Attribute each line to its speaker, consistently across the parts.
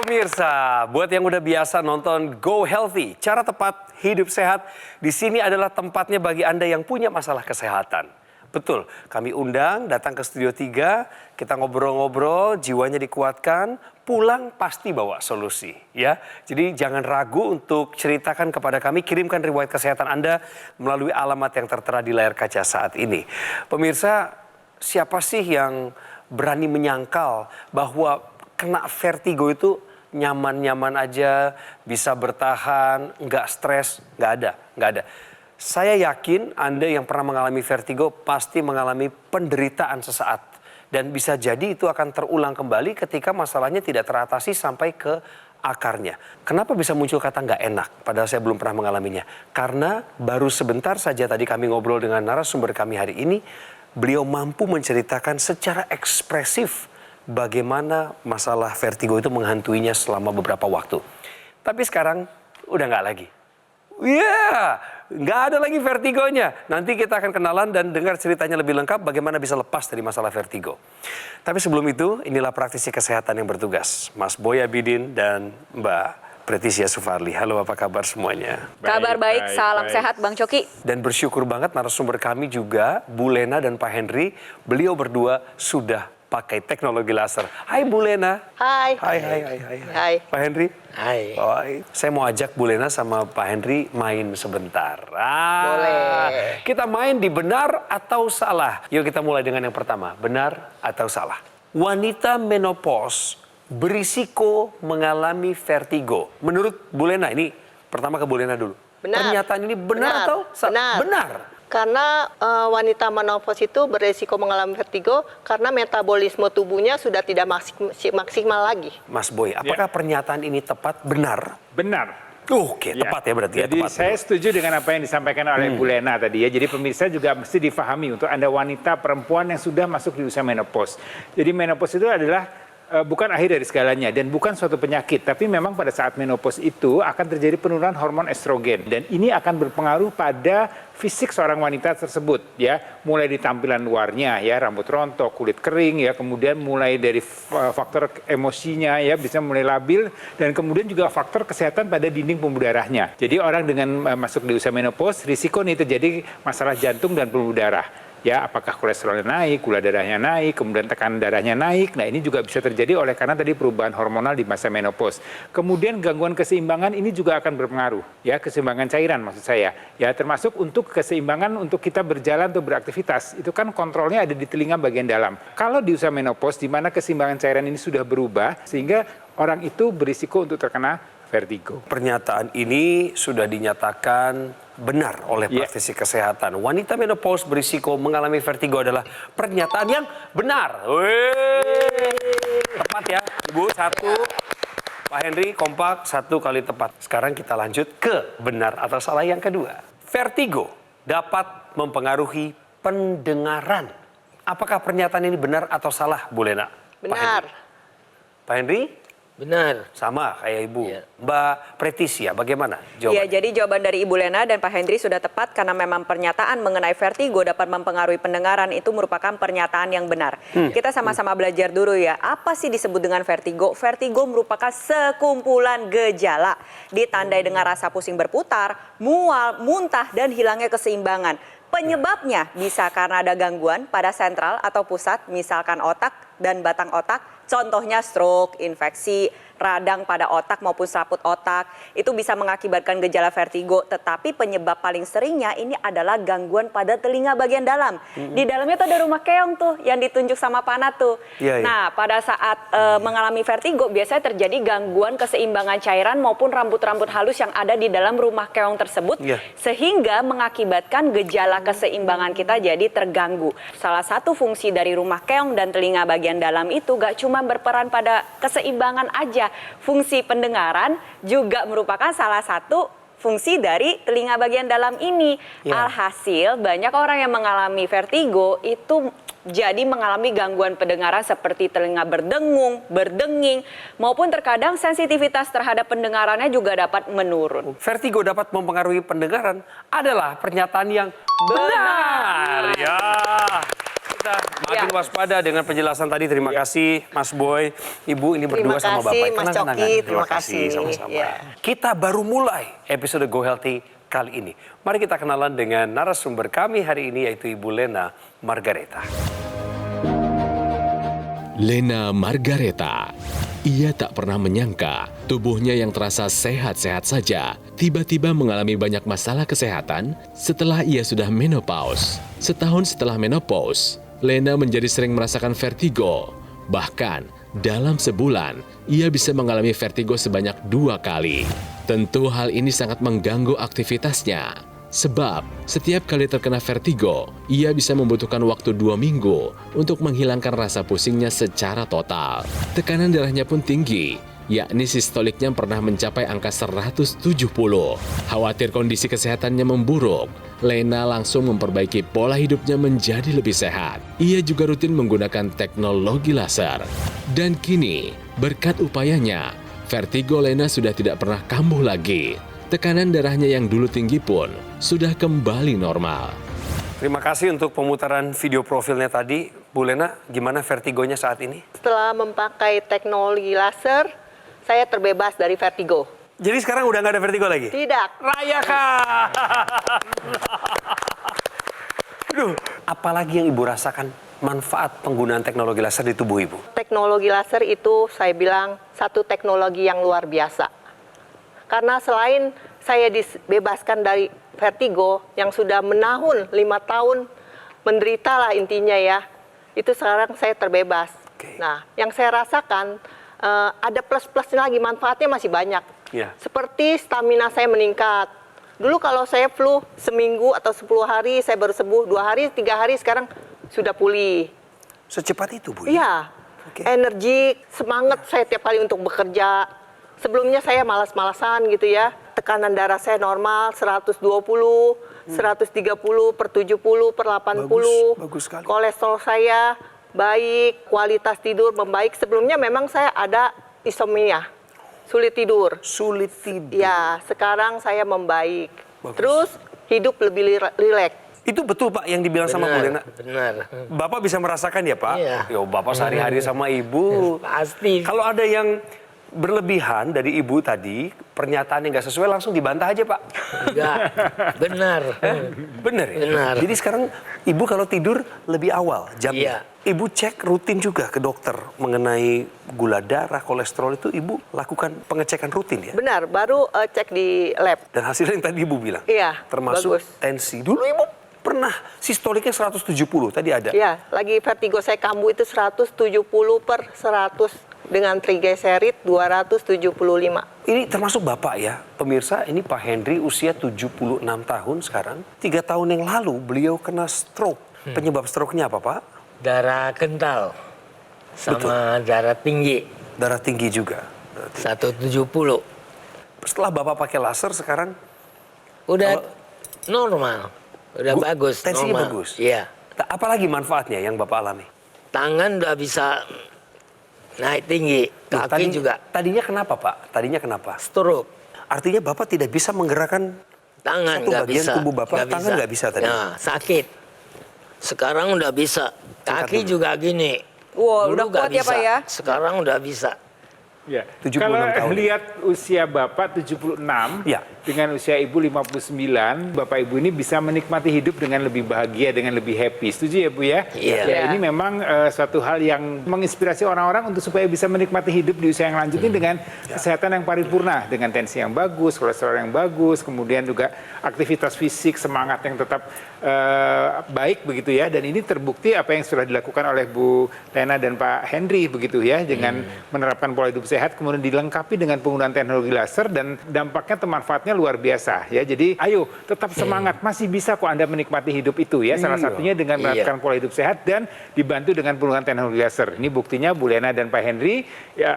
Speaker 1: Pemirsa, buat yang udah biasa nonton Go Healthy, cara tepat hidup sehat, di sini adalah tempatnya bagi Anda yang punya masalah kesehatan. Betul, kami undang datang ke Studio 3, kita ngobrol-ngobrol, jiwanya dikuatkan, pulang pasti bawa solusi. Ya, jadi jangan ragu untuk ceritakan kepada kami, kirimkan riwayat kesehatan Anda melalui alamat yang tertera di layar kaca saat ini. Pemirsa, siapa sih yang berani menyangkal bahwa kena vertigo itu nyaman-nyaman aja, bisa bertahan, nggak stres, nggak ada. Saya yakin Anda yang pernah mengalami vertigo pasti mengalami penderitaan sesaat. Dan bisa jadi itu akan terulang kembali ketika masalahnya tidak teratasi sampai ke akarnya. Kenapa bisa muncul kata nggak enak, padahal saya belum pernah mengalaminya? Karena baru sebentar saja tadi kami ngobrol dengan narasumber kami hari ini, beliau mampu menceritakan secara ekspresif bagaimana masalah vertigo itu menghantuinya selama beberapa waktu. Tapi sekarang udah nggak lagi. Nggak ada lagi vertigonya. Nanti kita akan kenalan dan dengar ceritanya lebih lengkap bagaimana bisa lepas dari masalah vertigo. Tapi sebelum itu, inilah praktisi kesehatan yang bertugas. Mas Boy Abidin dan Mbak Pretisia Sufarli. Halo, apa kabar semuanya?
Speaker 2: Kabar baik, salam sehat Bang Coki.
Speaker 1: Dan bersyukur banget narasumber kami juga, Bu Lena dan Pak Henry. Beliau berdua sudah pakai teknologi laser. Hai Bu Lena.
Speaker 2: Hai.
Speaker 1: Hai. Pak Henry.
Speaker 3: Hai.
Speaker 1: Saya mau ajak Bu Lena sama Pak Henry main sebentar.
Speaker 2: Boleh.
Speaker 1: Kita main di benar atau salah. Yuk kita mulai dengan yang pertama. Benar atau salah. Wanita menopause berisiko mengalami vertigo. Menurut Bu Lena, ini pertama ke Bu Lena dulu.
Speaker 2: Benar.
Speaker 1: Pernyataan ini benar atau salah? Benar.
Speaker 4: Karena wanita menopause itu beresiko mengalami vertigo karena metabolisme tubuhnya sudah tidak maksimal lagi.
Speaker 1: Mas Boy, apakah pernyataan ini tepat? Benar?
Speaker 3: Benar.
Speaker 1: Oke, tepat ya berarti.
Speaker 3: Jadi saya setuju dengan apa yang disampaikan oleh Bu Lena tadi ya. Jadi pemirsa juga mesti difahami untuk Anda wanita perempuan yang sudah masuk di usia menopause. Jadi menopause itu adalah bukan akhir dari segalanya dan bukan suatu penyakit, tapi memang pada saat menopause itu akan terjadi penurunan hormon estrogen dan ini akan berpengaruh pada fisik seorang wanita tersebut ya, mulai di tampilan luarnya ya, rambut rontok, kulit kering ya, kemudian mulai dari faktor emosinya ya, bisa mulai labil dan kemudian juga faktor kesehatan pada dinding pembuluh darahnya. Jadi orang dengan masuk di usia menopause risiko nih terjadi masalah jantung dan pembuluh darah. Ya, apakah kolesterolnya naik, gula darahnya naik, kemudian tekanan darahnya naik. Nah, ini juga bisa terjadi oleh karena tadi perubahan hormonal di masa menopause. Kemudian gangguan keseimbangan ini juga akan berpengaruh, ya, keseimbangan cairan maksud saya. Ya, termasuk untuk keseimbangan untuk kita berjalan atau beraktivitas. Itu kan kontrolnya ada di telinga bagian dalam. Kalau di usia menopause di mana keseimbangan cairan ini sudah berubah sehingga orang itu berisiko untuk terkena vertigo.
Speaker 1: Pernyataan ini sudah dinyatakan benar oleh praktisi kesehatan. Wanita menopause berisiko mengalami vertigo adalah pernyataan yang benar. Tepat ya, Ibu. Satu. Pak Henry kompak, satu kali tepat. Sekarang kita lanjut ke benar atau salah yang kedua. Vertigo dapat mempengaruhi pendengaran. Apakah pernyataan ini benar atau salah, Bu Lena?
Speaker 4: Benar.
Speaker 1: Pak Henry?
Speaker 3: Benar.
Speaker 1: Sama kayak Ibu.
Speaker 3: Ya.
Speaker 1: Mbak Pretisia, bagaimana jawabannya?
Speaker 2: Ya, jadi jawaban dari Ibu Lena dan Pak Henry sudah tepat karena memang pernyataan mengenai vertigo dapat mempengaruhi pendengaran itu merupakan pernyataan yang benar. Kita sama-sama belajar dulu ya, apa sih disebut dengan vertigo? Vertigo merupakan sekumpulan gejala ditandai dengan rasa pusing berputar, mual, muntah, dan hilangnya keseimbangan. Penyebabnya bisa karena ada gangguan pada sentral atau pusat, misalkan otak dan batang otak, contohnya stroke, infeksi, radang pada otak maupun selaput otak, itu bisa mengakibatkan gejala vertigo, tetapi penyebab paling seringnya ini adalah gangguan pada telinga bagian dalam. Di dalamnya tuh ada rumah keong tuh yang ditunjuk sama Pana tuh. Nah, pada saat mengalami vertigo biasanya terjadi gangguan keseimbangan cairan maupun rambut-rambut halus yang ada di dalam rumah keong tersebut, sehingga mengakibatkan gejala keseimbangan kita jadi terganggu. Salah satu fungsi dari rumah keong dan telinga bagian dalam itu gak cuma berperan pada keseimbangan aja, fungsi pendengaran juga merupakan salah satu fungsi dari telinga bagian dalam ini. Alhasil banyak orang yang mengalami vertigo itu jadi mengalami gangguan pendengaran seperti telinga berdengung, berdenging, maupun terkadang sensitivitas terhadap pendengarannya juga dapat menurun.
Speaker 1: Vertigo dapat mempengaruhi pendengaran adalah pernyataan yang benar. Ya. kita makin waspada dengan penjelasan tadi. Terima kasih Mas Boy, Ibu ini berdua sama Bapak.
Speaker 4: Mas
Speaker 1: Tenang,
Speaker 4: Coki,
Speaker 1: tenang.
Speaker 4: terima kasih.
Speaker 1: Sama-sama.
Speaker 4: Ya.
Speaker 1: Kita baru mulai episode Go Healthy kali ini. Mari kita kenalan dengan narasumber kami hari ini yaitu Ibu Lena Margareta.
Speaker 5: Lena Margareta. Ia tak pernah menyangka tubuhnya yang terasa sehat-sehat saja tiba-tiba mengalami banyak masalah kesehatan setelah ia sudah menopause. Setahun setelah menopause, Lena menjadi sering merasakan vertigo. Bahkan dalam sebulan, ia bisa mengalami vertigo sebanyak 2 kali. Tentu hal ini sangat mengganggu aktivitasnya. Sebab setiap kali terkena vertigo, ia bisa membutuhkan waktu 2 minggu untuk menghilangkan rasa pusingnya secara total. Tekanan darahnya pun tinggi, yakni sistoliknya pernah mencapai angka 170. Khawatir kondisi kesehatannya memburuk, Lena langsung memperbaiki pola hidupnya menjadi lebih sehat. Ia juga rutin menggunakan teknologi laser. Dan kini, berkat upayanya, vertigo Lena sudah tidak pernah kambuh lagi. Tekanan darahnya yang dulu tinggi pun sudah kembali normal.
Speaker 1: Terima kasih untuk pemutaran video profilnya tadi. Bu Lena, gimana vertigonya saat ini?
Speaker 4: Setelah memakai teknologi laser, saya terbebas dari vertigo.
Speaker 1: Jadi sekarang udah nggak ada vertigo lagi?
Speaker 4: Tidak.
Speaker 1: Rayakan! Aduh, apalagi yang Ibu rasakan manfaat penggunaan teknologi laser di tubuh Ibu?
Speaker 4: Teknologi laser itu saya bilang satu teknologi yang luar biasa. Karena selain saya dibebaskan dari vertigo yang sudah menahun 5 tahun menderita lah intinya ya, itu sekarang saya terbebas.
Speaker 1: Oke.
Speaker 4: Nah, yang saya rasakan ada plus-plusnya lagi, manfaatnya masih banyak.
Speaker 1: Ya.
Speaker 4: Seperti stamina saya meningkat. Dulu kalau saya flu seminggu atau 10 hari saya baru sembuh, 2 hari, 3 hari sekarang sudah pulih.
Speaker 1: Secepat itu, Bu?
Speaker 4: Iya,
Speaker 1: Oke.
Speaker 4: energi, semangat saya tiap kali untuk bekerja. Sebelumnya saya malas-malasan gitu ya. Tekanan darah saya normal 120, 130 per 70 per 80.
Speaker 1: Bagus sekali.
Speaker 4: Kolesterol saya baik, kualitas tidur membaik. Sebelumnya memang saya ada insomnia, sulit tidur.
Speaker 1: Sulit tidur.
Speaker 4: Ya, sekarang saya membaik.
Speaker 1: Bagus.
Speaker 4: Terus hidup lebih rileks.
Speaker 1: Itu betul Pak yang dibilang sama Bu Lena?
Speaker 6: Benar.
Speaker 1: Bapak bisa merasakan ya Pak?
Speaker 6: Iya.
Speaker 1: Yo, Bapak sehari-hari sama Ibu.
Speaker 6: Pasti.
Speaker 1: Kalau ada yang berlebihan dari Ibu tadi, pernyataan yang nggak sesuai langsung dibantah aja Pak.
Speaker 6: Enggak. Benar.
Speaker 1: Bener ya?
Speaker 6: Benar.
Speaker 1: Jadi sekarang Ibu kalau tidur lebih awal jamnya.
Speaker 6: Iya.
Speaker 1: Ibu cek rutin juga ke dokter mengenai gula darah, kolesterol itu Ibu lakukan pengecekan rutin ya?
Speaker 4: Benar, baru cek di lab.
Speaker 1: Dan hasilnya yang tadi Ibu bilang?
Speaker 4: Iya,
Speaker 1: Termasuk
Speaker 4: bagus.
Speaker 1: tensi. Dulu Ibu pernah sistoliknya 170, tadi ada?
Speaker 4: Ya, lagi vertigo saya kambuh itu 170 per 100 dengan triglycerid 275.
Speaker 1: Ini termasuk Bapak ya, pemirsa, ini Pak Henry usia 76 tahun sekarang. 3 tahun yang lalu beliau kena stroke. Penyebab stroke-nya apa Pak?
Speaker 6: Darah kental. Sama darah tinggi.
Speaker 1: Darah tinggi juga.
Speaker 6: 170.
Speaker 1: Setelah Bapak pakai laser sekarang
Speaker 6: Udah normal. Udah bagus.
Speaker 1: tensinya
Speaker 6: normal.
Speaker 1: bagus.
Speaker 6: Iya.
Speaker 1: Apalagi manfaatnya yang Bapak alami?
Speaker 6: Tangan udah bisa naik tinggi.
Speaker 1: Loh,
Speaker 6: Kaki juga.
Speaker 1: Tadinya kenapa Pak? Tadinya kenapa?
Speaker 6: Stroke.
Speaker 1: Artinya Bapak tidak bisa menggerakkan
Speaker 6: Tangan
Speaker 1: satu
Speaker 6: nggak
Speaker 1: bagian
Speaker 6: bisa.
Speaker 1: tubuh Bapak, tangan nggak bisa tadi?
Speaker 6: Ya, sakit. Sekarang udah bisa. Kaki
Speaker 1: dulu.
Speaker 6: juga gini.
Speaker 2: Wow,
Speaker 6: Dulu
Speaker 2: udah
Speaker 6: nggak
Speaker 2: kuat ya, Pak,
Speaker 6: bisa.
Speaker 2: ya?
Speaker 6: Sekarang udah bisa.
Speaker 3: Ya.
Speaker 1: 76
Speaker 3: Kalau
Speaker 1: tahun.
Speaker 3: lihat usia Bapak 76
Speaker 1: Ya.
Speaker 3: dengan usia Ibu 59, Bapak Ibu ini bisa menikmati hidup dengan lebih bahagia, dengan lebih happy. Setuju ya Bu ya?
Speaker 6: Iya.
Speaker 3: Ya, ini memang suatu hal yang menginspirasi orang-orang untuk supaya bisa menikmati hidup di usia yang lanjut ini dengan kesehatan yang paripurna, dengan tensi yang bagus, kolesterol yang bagus, kemudian juga aktivitas fisik, semangat yang tetap baik begitu ya. Dan ini terbukti apa yang sudah dilakukan oleh Bu Lena dan Pak Henry begitu ya, dengan menerapkan pola hidup sehat, kemudian dilengkapi dengan penggunaan teknologi laser, dan dampaknya atau manfaatnya luar biasa ya. Jadi ayo tetap semangat, masih bisa kok Anda menikmati hidup itu ya. Salah satunya dengan menerapkan pola hidup sehat dan dibantu dengan penggunaan teknologi laser. Ini buktinya Bu Lena dan Pak Henry ya,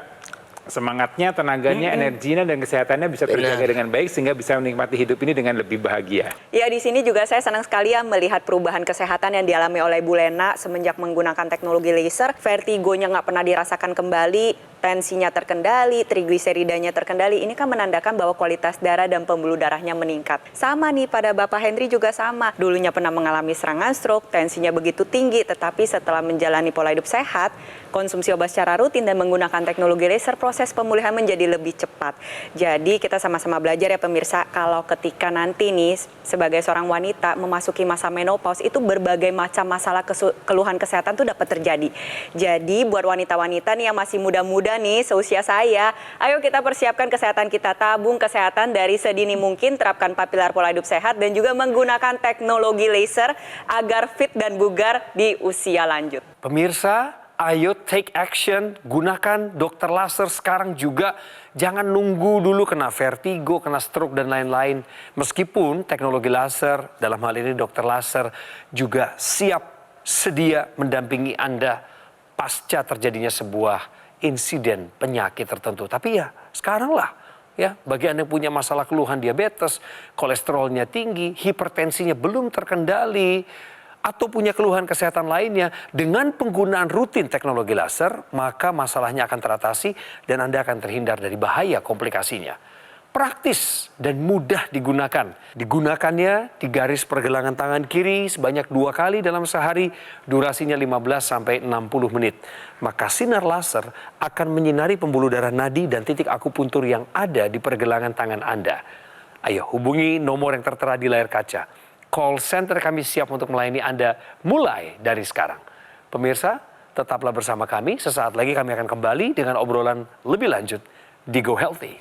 Speaker 3: semangatnya, tenaganya, energinya, dan kesehatannya bisa terjaga dengan baik sehingga bisa menikmati hidup ini dengan lebih bahagia.
Speaker 2: Ya, di sini juga saya senang sekali ya melihat perubahan kesehatan yang dialami oleh Bu Lena semenjak menggunakan teknologi laser. Vertigonya nggak pernah dirasakan kembali. tensinya terkendali, trigliseridanya terkendali, ini kan menandakan bahwa kualitas darah dan pembuluh darahnya meningkat. Sama nih pada Bapak Henry juga sama. Dulunya pernah mengalami serangan stroke, tensinya begitu tinggi, tetapi setelah menjalani pola hidup sehat, konsumsi obat secara rutin dan menggunakan teknologi laser, proses pemulihan menjadi lebih cepat. Jadi kita sama-sama belajar ya pemirsa, kalau ketika nanti nih sebagai seorang wanita memasuki masa menopause, itu berbagai macam masalah keluhan kesehatan tuh dapat terjadi. Jadi buat wanita-wanita nih yang masih muda-muda nih seusia saya, ayo kita persiapkan kesehatan kita, tabung kesehatan dari sedini mungkin, terapkan 4 pilar pola hidup sehat dan juga menggunakan teknologi laser agar fit dan bugar di usia lanjut.
Speaker 1: Pemirsa, ayo take action, gunakan dokter laser sekarang juga. Jangan nunggu dulu kena vertigo, kena stroke dan lain-lain. Meskipun teknologi laser, dalam hal ini dokter laser, juga siap sedia mendampingi Anda pasca terjadinya sebuah insiden penyakit tertentu. Tapi ya sekarang lah, ya bagi Anda yang punya masalah keluhan diabetes, kolesterolnya tinggi, hipertensinya belum terkendali, atau punya keluhan kesehatan lainnya, dengan penggunaan rutin teknologi laser, maka masalahnya akan teratasi dan Anda akan terhindar dari bahaya komplikasinya. Praktis dan mudah digunakan. Digunakannya di garis pergelangan tangan kiri sebanyak 2 kali dalam sehari, durasinya 15 sampai 60 menit. Maka sinar laser akan menyinari pembuluh darah nadi dan titik akupuntur yang ada di pergelangan tangan Anda. Ayo hubungi nomor yang tertera di layar kaca. Call center kami siap untuk melayani Anda mulai dari sekarang. Pemirsa, tetaplah bersama kami. Sesaat lagi kami akan kembali dengan obrolan lebih lanjut di Go Healthy.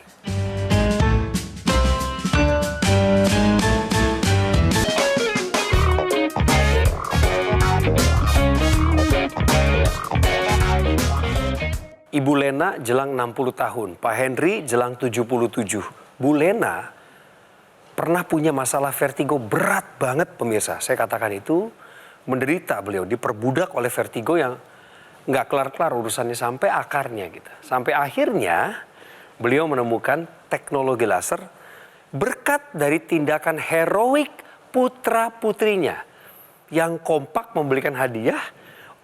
Speaker 1: Ibu Lena jelang 60 tahun, Pak Henry jelang 77. Bu Lena pernah punya masalah vertigo berat banget pemirsa. Saya katakan itu menderita beliau, diperbudak oleh vertigo yang nggak kelar-kelar urusannya sampai akarnya gitu. Sampai akhirnya beliau menemukan teknologi laser berkat dari tindakan heroik putra-putrinya yang kompak memberikan hadiah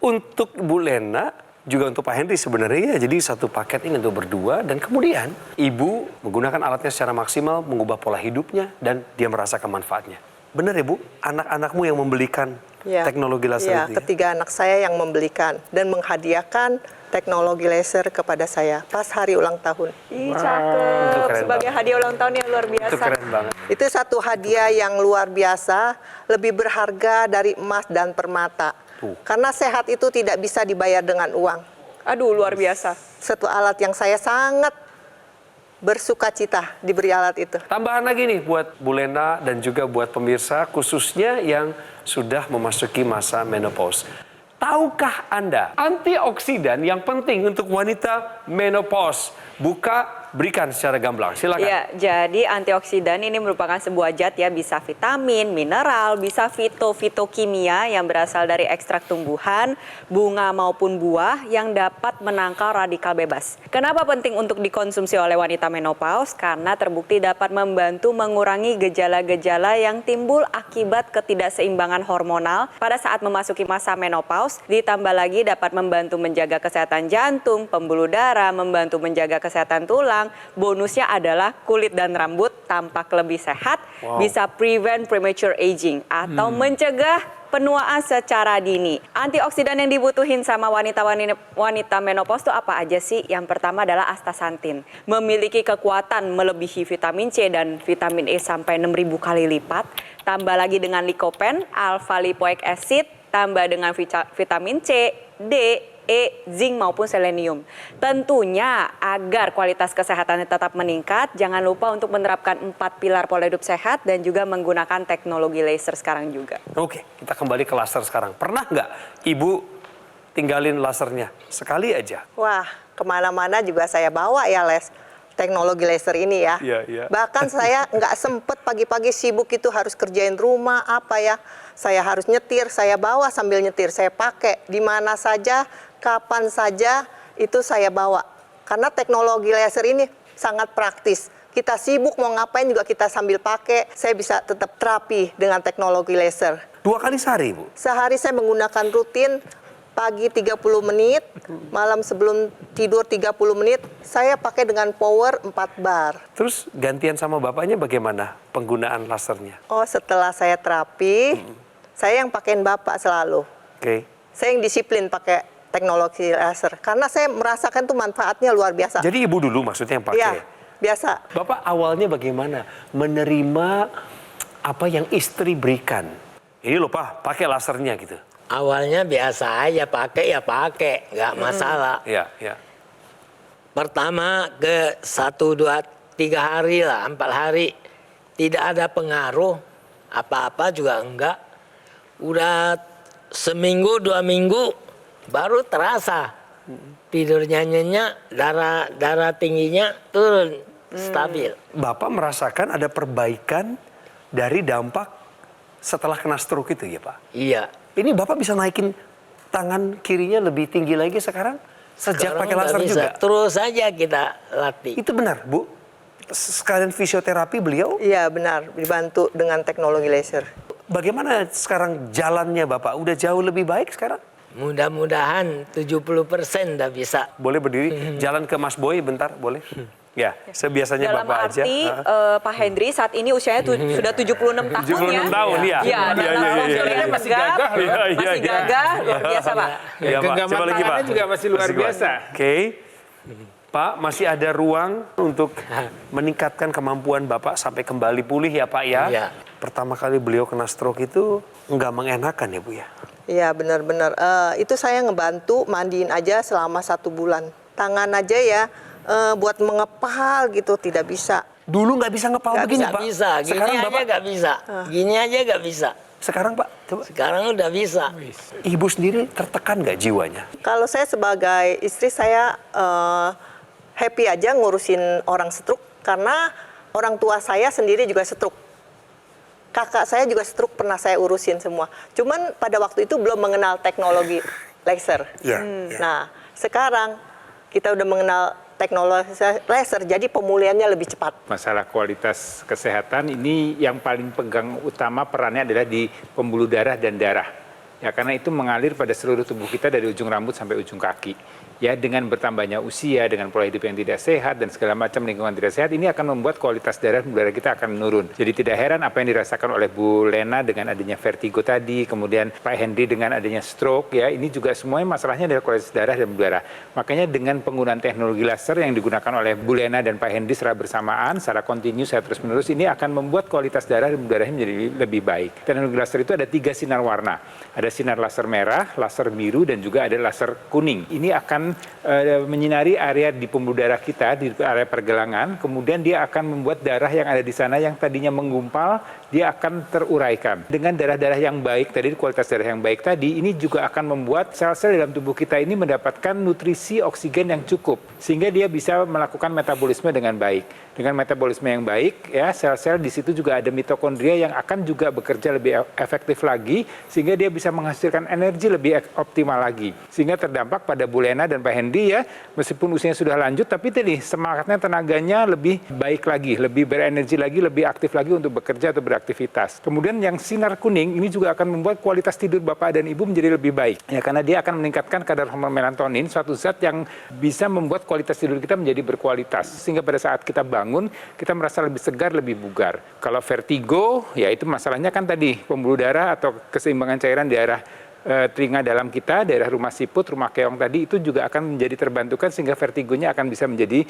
Speaker 1: untuk Bu Lena, juga untuk Pak Henry sebenarnya, jadi satu paket ini untuk berdua. Dan kemudian ibu menggunakan alatnya secara maksimal, mengubah pola hidupnya, dan dia merasakan manfaatnya. Benar ya Bu? Anak-anakmu yang membelikan teknologi laser itu ya?
Speaker 4: Ketiga anak saya yang membelikan dan menghadiahkan teknologi laser kepada saya pas hari ulang tahun.
Speaker 2: Ih,
Speaker 1: Itu
Speaker 2: cakep.
Speaker 1: keren
Speaker 2: Sebagai
Speaker 1: banget.
Speaker 2: hadiah ulang tahun yang luar biasa.
Speaker 1: Itu keren banget.
Speaker 4: Itu satu hadiah yang luar biasa, lebih berharga dari emas dan permata. Karena sehat itu tidak bisa dibayar dengan uang.
Speaker 2: Aduh, luar biasa.
Speaker 4: Satu alat yang saya sangat bersuka cita diberi alat itu.
Speaker 1: Tambahan lagi nih buat Bu Lena dan juga buat pemirsa, khususnya yang sudah memasuki masa menopause. Tahukah Anda antioksidan yang penting untuk wanita menopause? Berikan secara gamblang, silakan.
Speaker 2: Ya, jadi antioksidan ini merupakan sebuah zat ya, bisa vitamin, mineral, bisa fitokimia yang berasal dari ekstrak tumbuhan, bunga maupun buah yang dapat menangkal radikal bebas. Kenapa penting untuk dikonsumsi oleh wanita menopause? Karena terbukti dapat membantu mengurangi gejala-gejala yang timbul akibat ketidakseimbangan hormonal pada saat memasuki masa menopause. Ditambah lagi dapat membantu menjaga kesehatan jantung, pembuluh darah, membantu menjaga kesehatan tulang. Bonusnya adalah kulit dan rambut tampak lebih sehat, bisa prevent premature aging atau mencegah penuaan secara dini. Antioksidan yang dibutuhin sama wanita menopause itu apa aja sih? Yang pertama adalah astaxanthin. Memiliki kekuatan melebihi vitamin C dan vitamin E sampai 6.000 kali lipat. Tambah lagi dengan lycopene, alpha lipoic acid, tambah dengan vitamin C, D, E, zinc maupun selenium. Tentunya agar kualitas kesehatannya tetap meningkat, jangan lupa untuk menerapkan 4 pilar pola hidup sehat dan juga menggunakan teknologi laser sekarang juga.
Speaker 1: Oke, kita kembali ke laser sekarang. Pernah nggak Ibu tinggalin lasernya? Sekali aja.
Speaker 4: Wah, kemana-mana juga saya bawa ya teknologi laser ini ya.
Speaker 1: Iya.
Speaker 4: Bahkan saya nggak sempet pagi-pagi sibuk itu harus kerjain rumah apa ya. Saya harus nyetir, saya bawa sambil nyetir, saya pakai di mana saja, kapan saja itu saya bawa. Karena teknologi laser ini sangat praktis. Kita sibuk mau ngapain juga kita sambil pakai, saya bisa tetap terapi dengan teknologi laser.
Speaker 1: 2 kali sehari, Bu?
Speaker 4: Sehari saya menggunakan rutin pagi 30 menit, malam sebelum tidur 30 menit, saya pakai dengan power 4 bar.
Speaker 1: Terus gantian sama bapaknya bagaimana penggunaan lasernya?
Speaker 4: Oh, setelah saya terapi, saya yang pakein bapak selalu.
Speaker 1: Oke.
Speaker 4: Saya yang disiplin pakai teknologi laser. Karena saya merasakan tuh manfaatnya luar biasa.
Speaker 1: Jadi ibu dulu maksudnya yang pakai?
Speaker 4: Iya, biasa.
Speaker 1: Bapak awalnya bagaimana menerima apa yang istri berikan? Ini loh Pak, pakai lasernya gitu.
Speaker 6: Awalnya biasa aja pakai ya pakai, nggak masalah.
Speaker 1: Iya, iya.
Speaker 6: Pertama ke 1, 2, 3 hari lah, 4 hari. Tidak ada pengaruh, apa-apa juga enggak. Udah seminggu, 2 minggu, baru terasa. Tidurnya nyenyak, darah tingginya turun, stabil.
Speaker 1: Bapak merasakan ada perbaikan dari dampak setelah kena stroke itu ya Pak?
Speaker 6: Iya.
Speaker 1: Ini Bapak bisa naikin tangan kirinya lebih tinggi lagi sekarang? Sejak
Speaker 6: Sekarang
Speaker 1: pakai
Speaker 6: udah
Speaker 1: laser
Speaker 6: bisa.
Speaker 1: juga?
Speaker 6: Terus saja kita latih.
Speaker 1: Itu benar Bu? Sekalian fisioterapi beliau?
Speaker 4: Iya, benar. Dibantu dengan teknologi laser.
Speaker 1: Bagaimana sekarang jalannya Bapak? Udah jauh lebih baik sekarang?
Speaker 6: Mudah-mudahan 70% udah bisa.
Speaker 1: Boleh berdiri? Jalan ke Mas Boy bentar, boleh? Ya, sebiasanya
Speaker 2: Dalam
Speaker 1: Bapak aja.
Speaker 2: arti Pak Hendri saat ini usianya sudah 76 tahun
Speaker 1: 76 tahun, iya.
Speaker 2: Iya, dan
Speaker 1: Iya, iya, iya, iya.
Speaker 2: masih gagah,
Speaker 1: Iya, iya,
Speaker 2: masih
Speaker 1: iya.
Speaker 2: gagah, luar biasa Pak.
Speaker 1: Iya, Pak.
Speaker 3: Genggaman
Speaker 1: Coba lagi,
Speaker 3: tangannya
Speaker 1: Pak.
Speaker 3: juga masih luar
Speaker 1: kuat.
Speaker 3: biasa.
Speaker 1: Oke. Pak, masih ada ruang untuk meningkatkan kemampuan Bapak sampai kembali pulih ya Pak ya?
Speaker 6: Iya.
Speaker 1: Pertama kali beliau kena stroke itu nggak mengenakan ya Bu ya?
Speaker 4: Iya, benar-benar. Itu saya ngebantu mandiin aja selama 1 bulan. Tangan aja ya, buat mengepal gitu tidak bisa.
Speaker 1: Dulu nggak bisa ngepal begini
Speaker 6: Nggak
Speaker 1: Pak?
Speaker 6: bisa, gini
Speaker 1: Sekarang
Speaker 6: aja
Speaker 1: Bapak,
Speaker 6: nggak bisa. Gini aja nggak bisa.
Speaker 1: sekarang Pak, coba.
Speaker 6: Sekarang udah bisa.
Speaker 1: Ibu sendiri tertekan nggak jiwanya?
Speaker 4: Kalau saya sebagai istri, saya happy aja ngurusin orang stroke karena orang tua saya sendiri juga stroke. Kakak saya juga stroke, pernah saya urusin semua. Cuman pada waktu itu belum mengenal teknologi laser.
Speaker 1: Iya.
Speaker 4: Nah, sekarang kita udah mengenal teknologi laser, jadi pemulihannya lebih cepat.
Speaker 3: Masalah kualitas kesehatan ini yang paling pegang utama perannya adalah di pembuluh darah dan darah. Ya, karena itu mengalir pada seluruh tubuh kita dari ujung rambut sampai ujung kaki. Ya, dengan bertambahnya usia, dengan pola hidup yang tidak sehat dan segala macam lingkungan tidak sehat, ini akan membuat kualitas darah kita akan menurun. Jadi tidak heran apa yang dirasakan oleh Bu Lena dengan adanya vertigo tadi, kemudian Pak Hendy dengan adanya stroke, ya, ini juga semuanya masalahnya adalah kualitas darah dan darah. Makanya dengan penggunaan teknologi laser yang digunakan oleh Bu Lena dan Pak Hendy secara bersamaan, secara kontinu, secara terus-menerus, ini akan membuat kualitas darah dan darahnya menjadi lebih baik. Teknologi laser itu ada 3 sinar warna. Ada sinar laser merah, laser biru, dan juga ada laser kuning. Ini akan menyinari area di pembuluh darah kita, di area pergelangan, kemudian dia akan membuat darah yang ada di sana yang tadinya menggumpal, dia akan teruraikan. Dengan darah-darah yang baik tadi, kualitas darah yang baik tadi, ini juga akan membuat sel-sel dalam tubuh kita ini mendapatkan nutrisi oksigen yang cukup, sehingga dia bisa melakukan metabolisme dengan baik. Dengan metabolisme yang baik, ya, sel-sel di situ juga ada mitokondria yang akan juga bekerja lebih efektif lagi, sehingga dia bisa menghasilkan energi lebih optimal lagi. Sehingga terdampak pada Bu Lena dan Pak Hendy, ya, meskipun usianya sudah lanjut, tapi tadi semangatnya, tenaganya lebih baik lagi, lebih berenergi lagi, lebih aktif lagi untuk bekerja atau beraktivitas. Kemudian yang sinar kuning ini juga akan membuat kualitas tidur Bapak dan Ibu menjadi lebih baik. Ya, karena dia akan meningkatkan kadar hormon melatonin, suatu zat yang bisa membuat kualitas tidur kita menjadi berkualitas. Sehingga pada saat kita bangun, kita merasa lebih segar, lebih bugar. Kalau vertigo, ya itu masalahnya kan tadi, pembuluh darah atau keseimbangan cairan di arah telinga dalam kita, daerah rumah siput, rumah keong tadi, itu juga akan menjadi terbantukan sehingga vertigonya akan bisa menjadi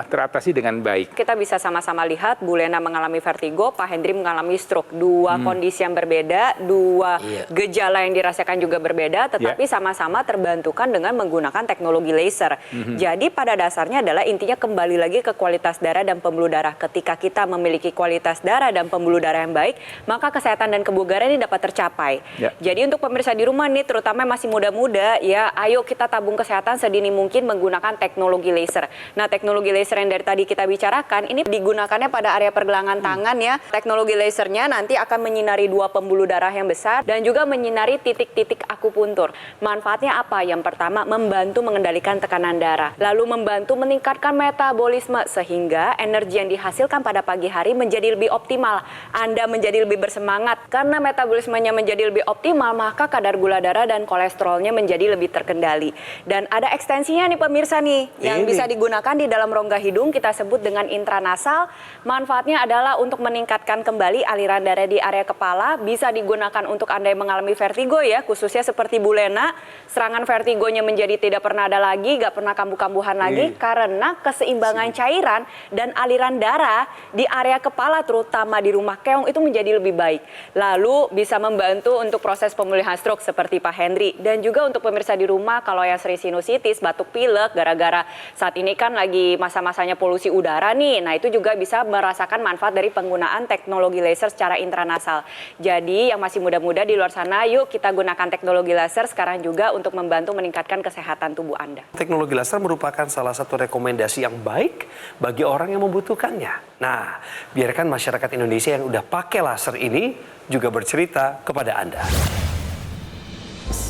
Speaker 3: teratasi dengan baik.
Speaker 2: Kita bisa sama-sama lihat Bu Lena mengalami vertigo, Pak Hendry mengalami stroke. Dua kondisi yang berbeda, dua gejala yang dirasakan juga berbeda, tetapi sama-sama terbantukan dengan menggunakan teknologi laser. Jadi pada dasarnya adalah intinya kembali lagi ke kualitas darah dan pembuluh darah. Ketika kita memiliki kualitas darah dan pembuluh darah yang baik, maka kesehatan dan kebugaran ini dapat tercapai. Jadi untuk pemirsa di rumah nih, terutama masih muda-muda, ya, ayo kita tabung kesehatan sedini mungkin menggunakan teknologi laser. Nah, teknologi laser yang dari tadi kita bicarakan, ini digunakannya pada area pergelangan tangan, ya. Teknologi lasernya nanti akan menyinari 2 pembuluh darah yang besar dan juga menyinari titik-titik akupuntur. Manfaatnya apa? Yang pertama, membantu mengendalikan tekanan darah, lalu membantu meningkatkan metabolisme sehingga energi yang dihasilkan pada pagi hari menjadi lebih optimal. Anda menjadi lebih bersemangat karena metabolismenya menjadi lebih optimal, maka kadar gula darah dan kolesterolnya menjadi lebih terkendali. Dan ada ekstensinya nih pemirsa nih, yang
Speaker 1: Ini.
Speaker 2: bisa digunakan di dalam rongga hidung, kita sebut dengan intranasal. Manfaatnya adalah untuk meningkatkan kembali aliran darah di area kepala, bisa digunakan untuk Anda yang mengalami vertigo ya, khususnya seperti Bu Lena, serangan vertigonya menjadi tidak pernah ada lagi, gak pernah kambuh-kambuhan lagi, karena keseimbangan cairan dan aliran darah di area kepala, terutama di rumah keong, itu menjadi lebih baik. Lalu bisa membantu untuk proses pemulihan stroke seperti Pak Hendri. Dan juga untuk pemirsa di rumah, kalau yang sering sinusitis, batuk pilek, gara-gara saat ini kan lagi masa-masanya polusi udara nih. Nah itu juga bisa merasakan manfaat dari penggunaan teknologi laser secara intranasal. Jadi yang masih muda-muda di luar sana, yuk kita gunakan teknologi laser sekarang juga untuk membantu meningkatkan kesehatan tubuh Anda.
Speaker 1: Teknologi laser merupakan salah satu rekomendasi yang baik bagi orang yang membutuhkannya. Nah, biarkan masyarakat Indonesia yang udah pakai laser ini juga bercerita kepada Anda.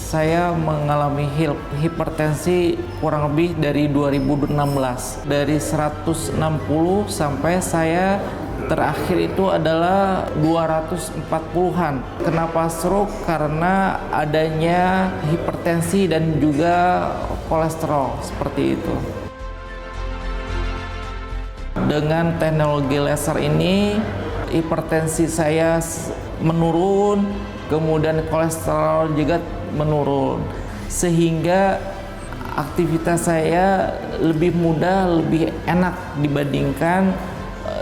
Speaker 7: Saya mengalami hipertensi kurang lebih dari 2016. Dari 160 sampai saya terakhir itu adalah 240-an. Kenapa stroke? Karena adanya hipertensi dan juga kolesterol seperti itu. Dengan teknologi laser ini, hipertensi saya menurun, kemudian kolesterol juga menurun, sehingga aktivitas saya lebih mudah, lebih enak dibandingkan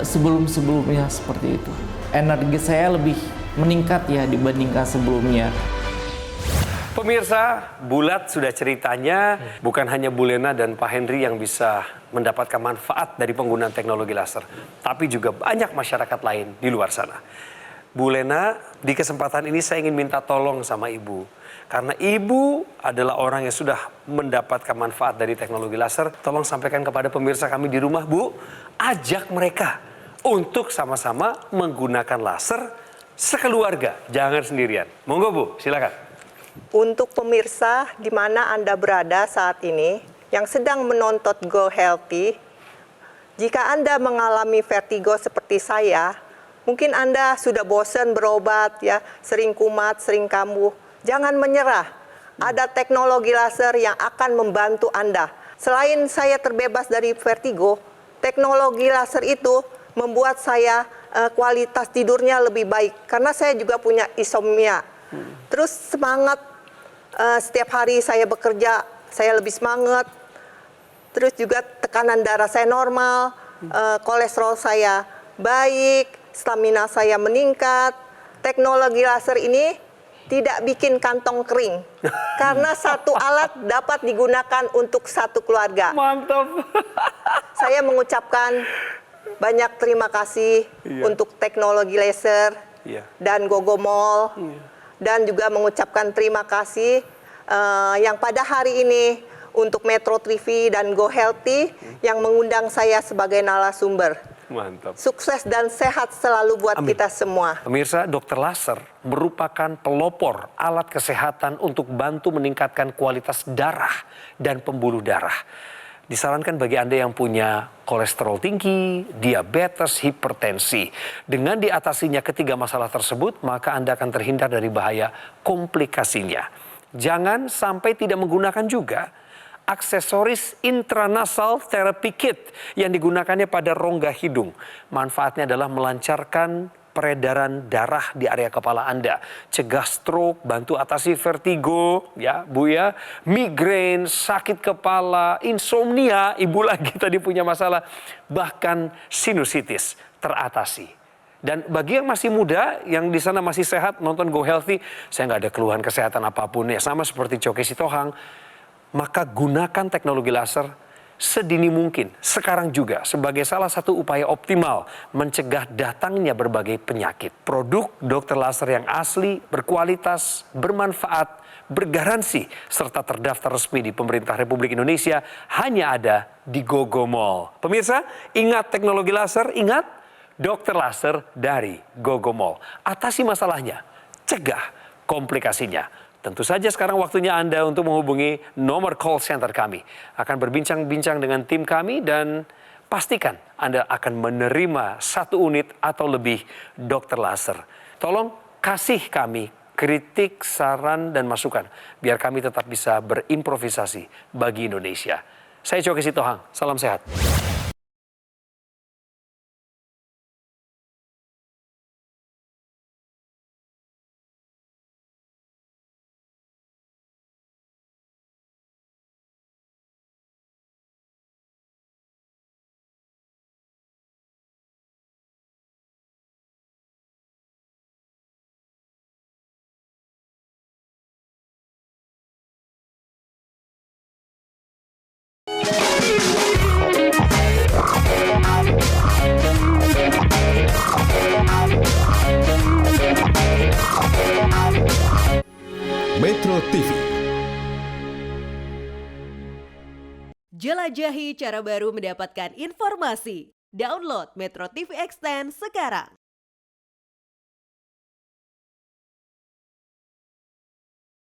Speaker 7: sebelum-sebelumnya seperti itu. Energi saya lebih meningkat ya dibandingkan sebelumnya.
Speaker 1: Pemirsa, bulat sudah ceritanya, bukan hanya Bu Lena dan Pak Hendri yang bisa mendapatkan manfaat dari penggunaan teknologi laser, tapi juga banyak masyarakat lain di luar sana. Bu Lena, di kesempatan ini saya ingin minta tolong sama Ibu. Karena Ibu adalah orang yang sudah mendapatkan manfaat dari teknologi laser, tolong sampaikan kepada pemirsa kami di rumah, Bu, ajak mereka untuk sama-sama menggunakan laser sekeluarga, jangan sendirian. Monggo Bu, silakan.
Speaker 4: Untuk pemirsa di mana Anda berada saat ini yang sedang menonton Go Healthy, jika Anda mengalami vertigo seperti saya, mungkin Anda sudah bosan berobat ya, sering kumat, sering kambuh. Jangan menyerah. Ada teknologi laser yang akan membantu Anda. Selain saya terbebas dari vertigo, teknologi laser itu membuat saya kualitas tidurnya lebih baik karena saya juga punya insomnia. Terus semangat, setiap hari saya bekerja, saya lebih semangat. Terus juga tekanan darah saya normal, kolesterol saya baik, stamina saya meningkat. Teknologi laser ini tidak bikin kantong kering, karena satu alat dapat digunakan untuk satu keluarga.
Speaker 1: Mantap.
Speaker 4: Saya mengucapkan banyak terima kasih untuk teknologi laser dan Gogomol. Dan juga mengucapkan terima kasih yang pada hari ini untuk Metro TV dan Go Healthy yang mengundang saya sebagai narasumber.
Speaker 1: Mantap.
Speaker 4: Sukses dan sehat selalu buat kita semua.
Speaker 1: Pemirsa, dokter laser merupakan pelopor alat kesehatan untuk bantu meningkatkan kualitas darah dan pembuluh darah. Disarankan bagi Anda yang punya kolesterol tinggi, diabetes, hipertensi. Dengan diatasinya ketiga masalah tersebut, maka Anda akan terhindar dari bahaya komplikasinya. Jangan sampai tidak menggunakan juga aksesoris intranasal therapy kit yang digunakannya pada rongga hidung. Manfaatnya adalah melancarkan peredaran darah di area kepala Anda, cegah stroke, bantu atasi vertigo, ya Bu ya, migrain, sakit kepala, insomnia, Ibu lagi tadi punya masalah, bahkan sinusitis teratasi. Dan bagi yang masih muda, yang di sana masih sehat, nonton Go Healthy, saya nggak ada keluhan kesehatan apapun ya, sama seperti Coki Sitohang, maka gunakan teknologi laser sedini mungkin, sekarang juga sebagai salah satu upaya optimal mencegah datangnya berbagai penyakit. Produk dokter laser yang asli, berkualitas, bermanfaat, bergaransi, serta terdaftar resmi di pemerintah Republik Indonesia hanya ada di Gogomol. Pemirsa, ingat teknologi laser, ingat dokter laser dari Gogomol. Atasi masalahnya, cegah komplikasinya. Tentu saja sekarang waktunya Anda untuk menghubungi nomor call center kami. Akan berbincang-bincang dengan tim kami dan pastikan Anda akan menerima 1 unit atau lebih dokter laser. Tolong kasih kami kritik, saran, dan masukan biar kami tetap bisa berimprovisasi bagi Indonesia. Saya Coki Sitohang, salam sehat.
Speaker 8: Metro TV.
Speaker 9: Jelajahi cara baru mendapatkan informasi. Download Metro TV Extend sekarang.